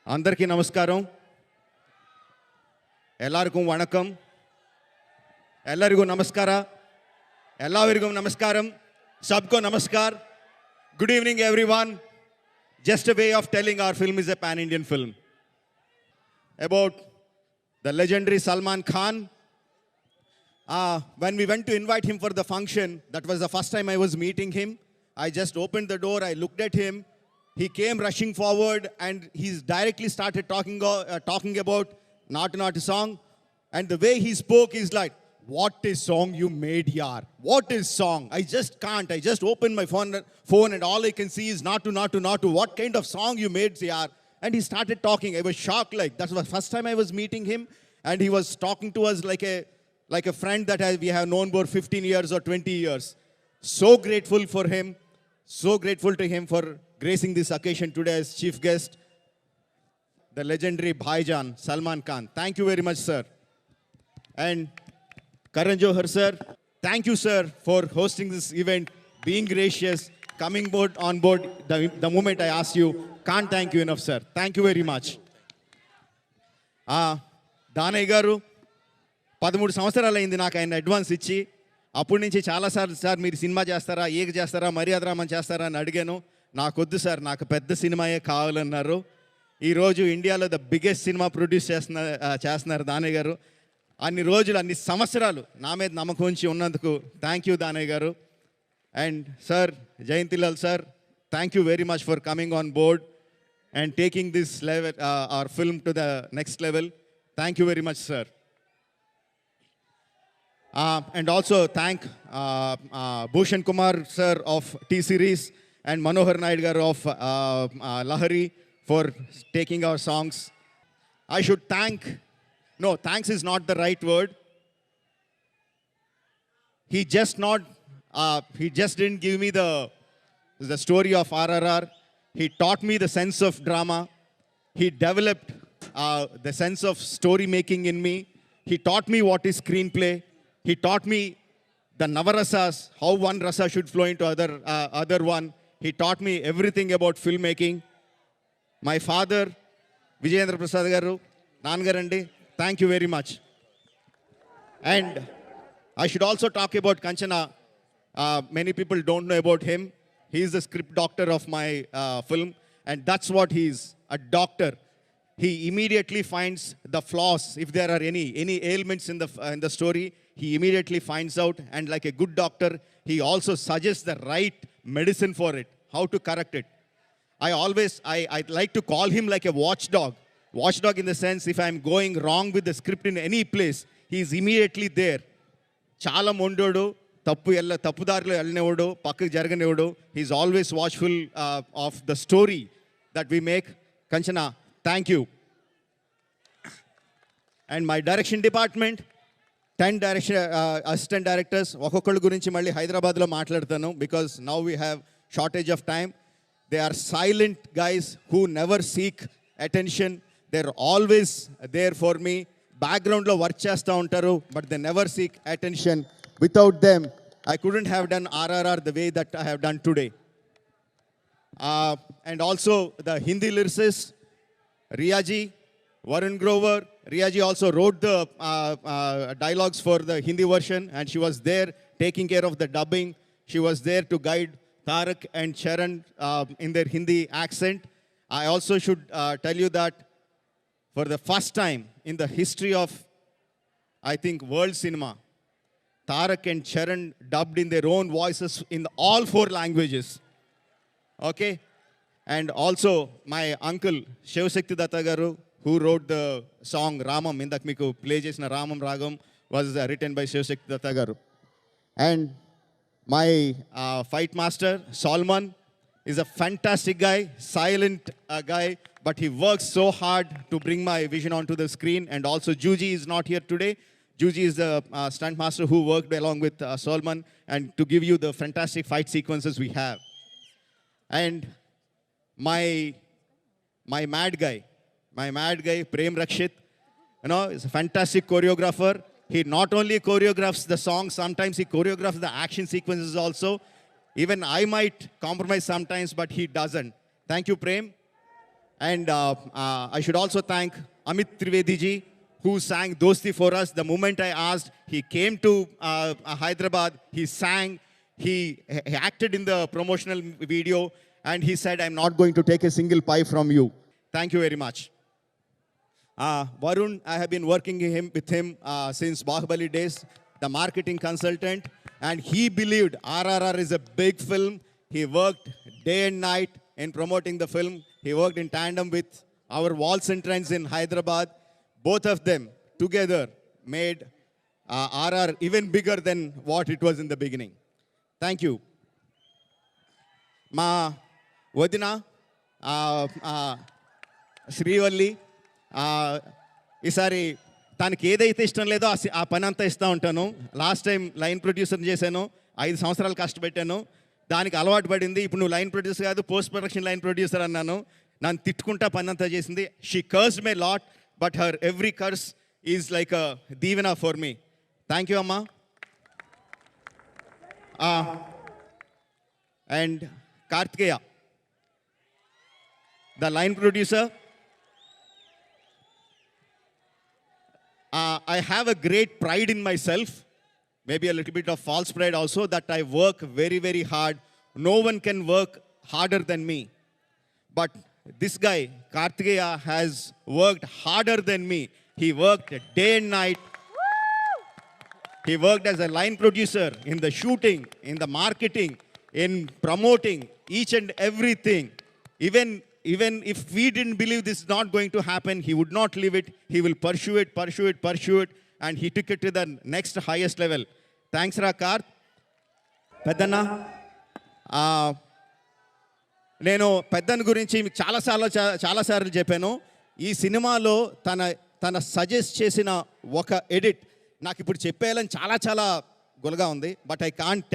Andarki namaskaram. Ellarkum vanakkam. Ellarigu namaskara. Ellavirigu namaskaram. Sabko namaskar. Good evening, everyone. Just a way of telling our film is a pan-Indian film about the legendary Salman Khan. When we went to invite him for the function, that was the first time I was meeting him. I just opened the door, I looked at him. He came rushing forward and he directly started talking about Not song. And the way he spoke is like, what is song you made, yaar? What is song? I just can't. I just opened my phone and all I can see is Not. What kind of song you made, yaar? And he started talking. I was shocked. Like, that was the first time I was meeting him. And he was talking to us like a friend that we have known for 15 years or 20 years. So grateful for him. So grateful to him for gracing this occasion today as chief guest. The legendary Bhaijan, Salman Khan. Thank you very much, sir. And Karan Johar, sir. Thank you, sir, for hosting this event, being gracious, coming on board the moment I asked you. Can't thank you enough, sir. Thank you very much. Danay garu, 13 సంవత్సరాలు అయింది నాకు ఆయన advance ఇచ్చి. అప్పటి నుంచి చాలాసార్లు sir మీరు cinema చేస్తారా, ఏక చేస్తారా, మర్యాద రామన్ చేస్తారా అని అడిగాను. నాకొద్దు సార్, నాకు పెద్ద సినిమాయే కావాలన్నారు. ఈరోజు ఇండియాలో ద బిగ్గెస్ట్ సినిమా ప్రొడ్యూస్ చేస్తున్నారు దానయ్య గారు. అన్ని రోజులు, అన్ని సంవత్సరాలు నా మీద నమ్మకం ఉంచి ఉన్నందుకు థ్యాంక్ యూ దానయ్య గారు. And sir Jayantilal sir, thank you very much for coming on board and taking this level hour film to the next level. Thank you very much sir. And also thank Bhushan Kumar sir of T-Series and Manohar Naid garu of Lahari for taking our songs. I should thanks is not the right word. He just didn't give me the story of RRR. He taught me the sense of drama. He developed the sense of story making in me. He taught me what is screenplay. He taught me the Navarasas, how one rasa should flow into other one. He taught me everything about filmmaking. My father, Vijayendra Prasad garu, Nangarandi, thank you very much. And I should also talk about Kanchana. Many people don't know about him. He is the script doctor of my film, and that's what he is, a doctor. He immediately finds the flaws, if there are any ailments in the story. He immediately finds out, and like a good doctor, he also suggests the right medicine for it, how to correct it. I like to call him like a watchdog. Watchdog in the sense, if I'm going wrong with the script in any place, he is immediately there. Chala mondodu, tappu darilo ellinevodu, pakku jaraganivodu. He's always watchful of the story that we make. Kanchana, thank you. And my direction department, 10 assistant directors. ఒక్కొక్కళ్ళ గురించి మళ్ళీ హైదరాబాద్లో మాట్లాడతాను because now we have shortage of time. They are silent guys who never seek attention. They're always there for me. Backgroundలో work చేస్తూ ఉంటారు, but they never seek attention. Without them, I couldn't have done RRR the way that I have done today. And also the Hindi lyricist, Riyaji, Varun Grover. Riyaji also wrote the dialogues for the Hindi version, and she was there taking care of the dubbing. She was there to guide Tarak and Charan in their Hindi accent. I also should tell you that for the first time in the history of, I think, world cinema, Tarak and Charan dubbed in their own voices in all 4 languages. Okay? And also my uncle, Shivashakti Datta garu, who wrote the song Ramam, indak meeku play chesina Ramam Ragam, was written by Shivashakti Datta garu. And my fight master, Solomon, is a fantastic guy, silent guy, but he works so hard to bring my vision onto the screen. And also Juji is not here today. Juji is the stunt master who worked along with Solomon and to give you the fantastic fight sequences we have. And my mad guy, Prem Rakshit, is a fantastic choreographer. He not only choreographs the songs, sometimes he choreographs the action sequences also. Even I might compromise sometimes, but he doesn't. Thank you, Prem. And I should also thank Amit Trivedi ji, who sang Dosti for us. The moment I asked, he came to Hyderabad, he sang, he acted in the promotional video, and he said, I'm not going to take a single pie from you. Thank you very much. Varun, I have been working with him since Bahubali days, the marketing consultant, and he believed RRR is a big film. He worked day and night in promoting the film. He worked in tandem with our Waltz and Trends in Hyderabad. Both of them together made RR even bigger than what it was in the beginning. Thank you. Ma Vadina, Srivalli, ఈసారి తనకి ఏదైతే ఇష్టం లేదో ఆ పని అంతా ఇస్తూ ఉంటాను. లాస్ట్ టైం లైన్ ప్రొడ్యూసర్ చేశాను, 5 సంవత్సరాలు కష్టపెట్టాను, దానికి అలవాటు పడింది. ఇప్పుడు నువ్వు లైన్ ప్రొడ్యూసర్ కాదు, పోస్ట్ ప్రొడక్షన్ లైన్ ప్రొడ్యూసర్ అన్నాను. నన్ను తిట్టుకుంటా పని అంతా చేసింది. She cursed my lot, but her every curse is like a దీవెన ఫర్ మీ. థ్యాంక్ యూ అమ్మా. And Karthikeya, the line producer. I have a great pride in myself, maybe a little bit of false pride also, that I work very, very hard. No one can work harder than me. But this guy, Kartikeya, has worked harder than me. He worked day and night. He worked as a line producer in the shooting, in the marketing, in promoting each and everything. Even if we didn't believe this is not going to happen, he would not leave it. He will pursue it, and he took it to the next highest level. Thanks, Karth. Peddana, నేను పెద్దన్ గురించి మీకు చాలాసార్లు చెప్పాను. ఈ సినిమాలో తన suggest చేసిన ఒక ఎడిట్ నాకు ఇప్పుడు చెప్పేయాలని చాలా గొలగా ఉంది. But I can't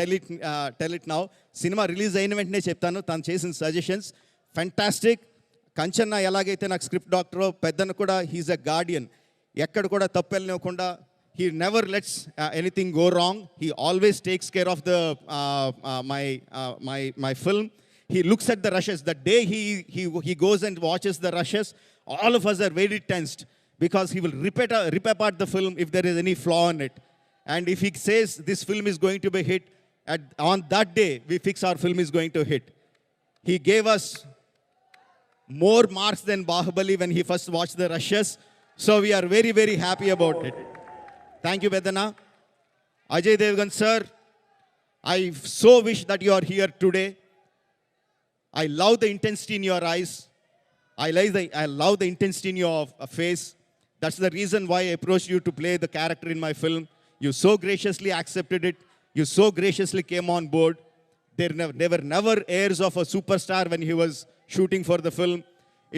tell it now. Cinema release అయిన వెంటనే చెప్తాను తను చేసిన సజెషన్స్. ఫ్యాంటాస్టిక్. కంచన్న ఎలాగైతే నాకు స్క్రిప్ట్ డాక్టరో, పెద్దను కూడా హీజ్ అ గార్డియన్. ఎక్కడ కూడా తప్పు వెళ్ళనివ్వకుండా, he never lets anything go wrong. He always takes care of my film. He looks at the rushes. The day he goes and watches the rushes, all of us are very tensed, because he will rip apart the film if there is any flaw in it. And if he says this film is going to be hit, on that day we fix our film is going to hit. He gave us more marks than Bahubali when he first watched the rushes. So we are very, very happy about it. Thank you, Vedana. Ajay Devgan sir, I so wish that you are here today. I love the intensity in your eyes. I love the intensity in your face. That's the reason why I approached you to play the character in my film. You so graciously accepted it. You so graciously came on board. There were never airs of a superstar when he was shooting for the film.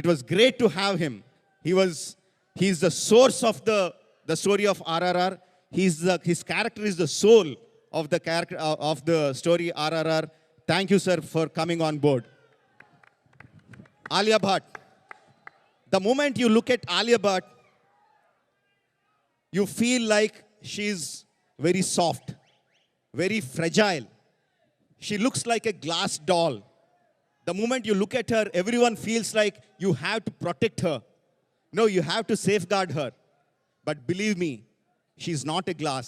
It was great to have him. He's the source of the story of RRR. His character is the soul of the character of the story RRR. Thank you, sir, for coming on board. Alia Bhatt. The moment you look at Alia Bhatt, you feel like she's very soft, very fragile. She looks like a glass doll. The moment you look at her, everyone feels like you have to protect her. No, you have to safeguard her. But believe me, she's not a glass.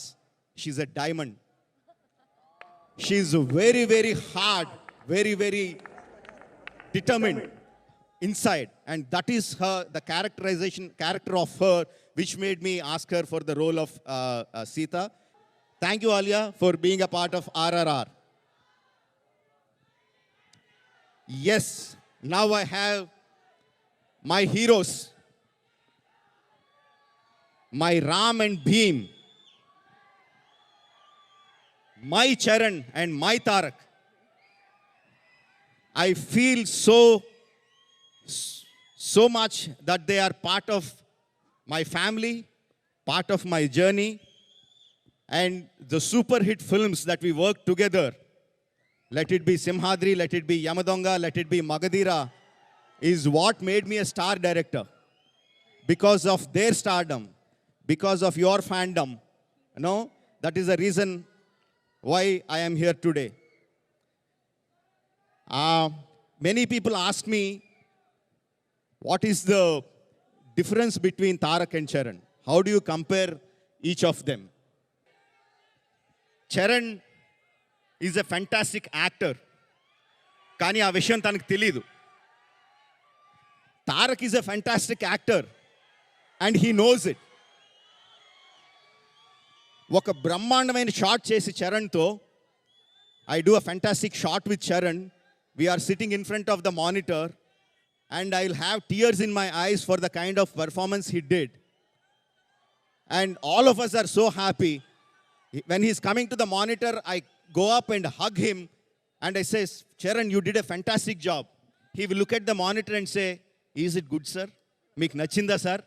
She's a diamond. She's very, very hard, very, very determined inside. And that is the character of her, which made me ask her for the role of Sita. Thank you, Alia, for being a part of RRR. Yes, now I have my heroes, my Ram and Bheem, my Charan and my Tarak. I feel so much that they are part of my family, part of my journey, and the super hit films that we work together. Let it be Simhadri, let it be Yamadonga, let it be Magadira, is what made me a star director. Because of their stardom, because of your fandom, that is the reason why I am here today. Many people ask me, what is the difference between Tarak and Charan? How do you compare each of them? Charan is a fantastic actor. కానీ ఆ విషయం తనకు తెలీదు. Tarak is a fantastic actor and he knows it. ఒక బ్రహ్మాండమైన shot చేసి చరణ్తో, I do a fantastic shot with Charan. We are sitting in front of the monitor and I'll have tears in my eyes for the kind of performance he did. And all of us are so happy. When he's coming to the monitor, I go up and hug him and I say, Charan, you did a fantastic job. He will look at the monitor and say, is it good, sir? Meek nachinda, sir?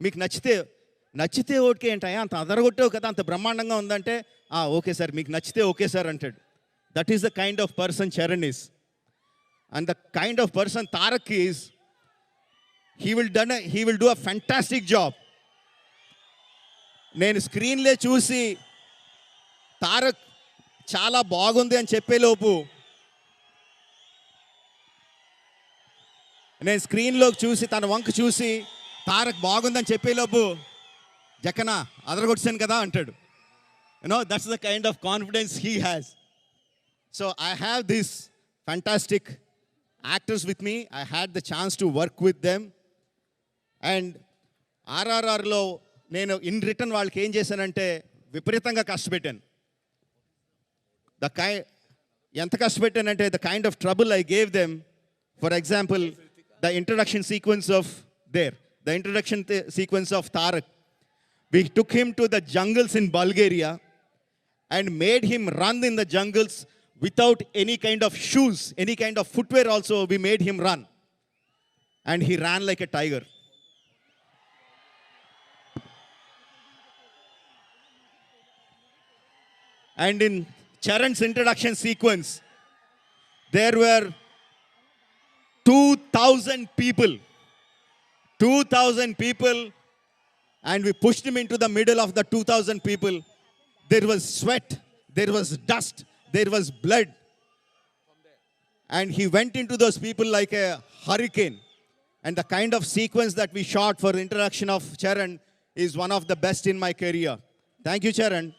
Meek nachite okay antaya anta adaragottevu kada anta brahmandanga undante okay sir, meek nachite okay sir antadu. That is the kind of person Charan is. And the kind of person Tarak is, he will do a fantastic job. నేను స్క్రీన్లే చూసి తారక్ చాలా బాగుంది అని చెప్పేలోపు, నేను స్క్రీన్లోకి చూసి తన వంక చూసి తారక్ బాగుందని చెప్పేలోపు జక్కన అదరగొట్టాను కదా అంటాడు. That's the kind of confidence he has. So I have these fantastic actors with me. I had the chance to work with them. And RRRలో నేను ఇన్ రిటర్న్ వాళ్ళకి ఏం చేశానంటే విపరీతంగా కష్టపెట్టాను. ఎంత కష్టపెట్టానంటే the kind of trouble I gave them. For example, the introduction sequence of Tarak. We took him to the jungles in Bulgaria and made him run in the jungles without any kind of shoes, any kind of footwear also. We made him run. And he ran like a tiger. And in Charan's introduction sequence, there were 2,000 people. 2,000 people. And we pushed him into the middle of the 2,000 people. There was sweat. There was dust. There was blood. And he went into those people like a hurricane. And the kind of sequence that we shot for the introduction of Charan is one of the best in my career. Thank you, Charan.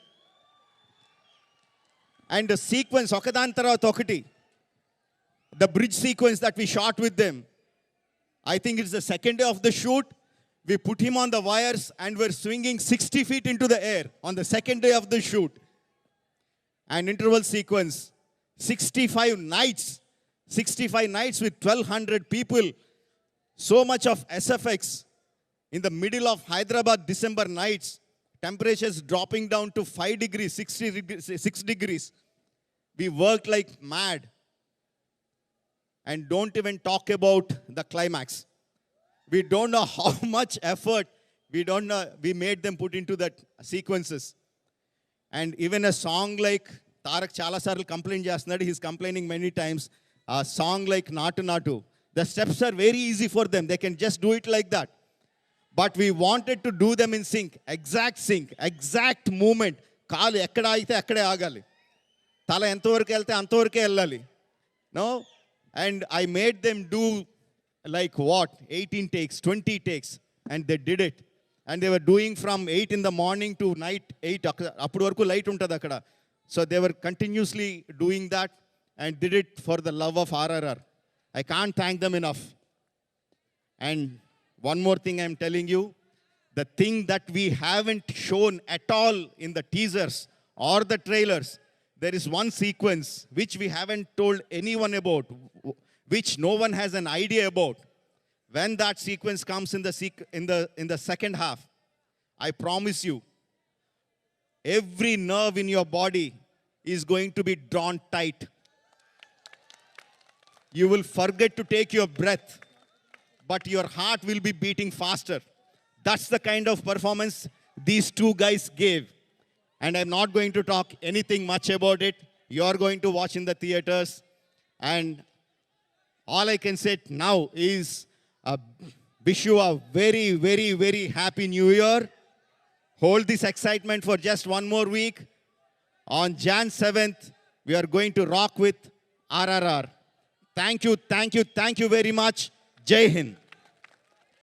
And the sequence, okadan tarvata okati, the bridge sequence that we shot with them, I think it's the second day of the shoot. We put him on the wires and we're swinging 60 feet into the air on the second day of the shoot. And interval sequence, 65 nights with 1,200 people. So much of SFX in the middle of Hyderabad December nights, temperatures dropping down to 5 degrees, 6 degrees. We worked like mad. And don't even talk about the climax. We don't know how much effort we made them put into that sequences. And even a song like Tarak chala sarlu complain chestunadu, he's complaining many times. A song like Natu Natu, the steps are very easy for them. They can just do it like that. But we wanted to do them in sync, exact movement. Kaalu ekkada aithe akkade agali. Tala entavaraku velte antavaraku ellali. No? And I made them do like what? 18 takes, 20 takes. And they did it. And they were doing from 8 in the morning to night 8. Appudu varaku light untadi akkada. So they were continuously doing that and did it for the love of RRR. I can't thank them enough. And one more thing I'm telling you, the thing that we haven't shown at all in the teasers or the trailers, there is one sequence which we haven't told anyone about, which no one has an idea about. When that sequence comes in the second half, I promise you, every nerve in your body is going to be drawn tight. You will forget to take your breath, but your heart will be beating faster. That's the kind of performance these two guys gave. And I'm not going to talk anything much about it. You're going to watch in the theaters. And all I can say now is wish you a very, very, very happy New Year. Hold this excitement for just one more week. On Jan 7th, we are going to rock with RRR. Thank you very much. Jai Hind.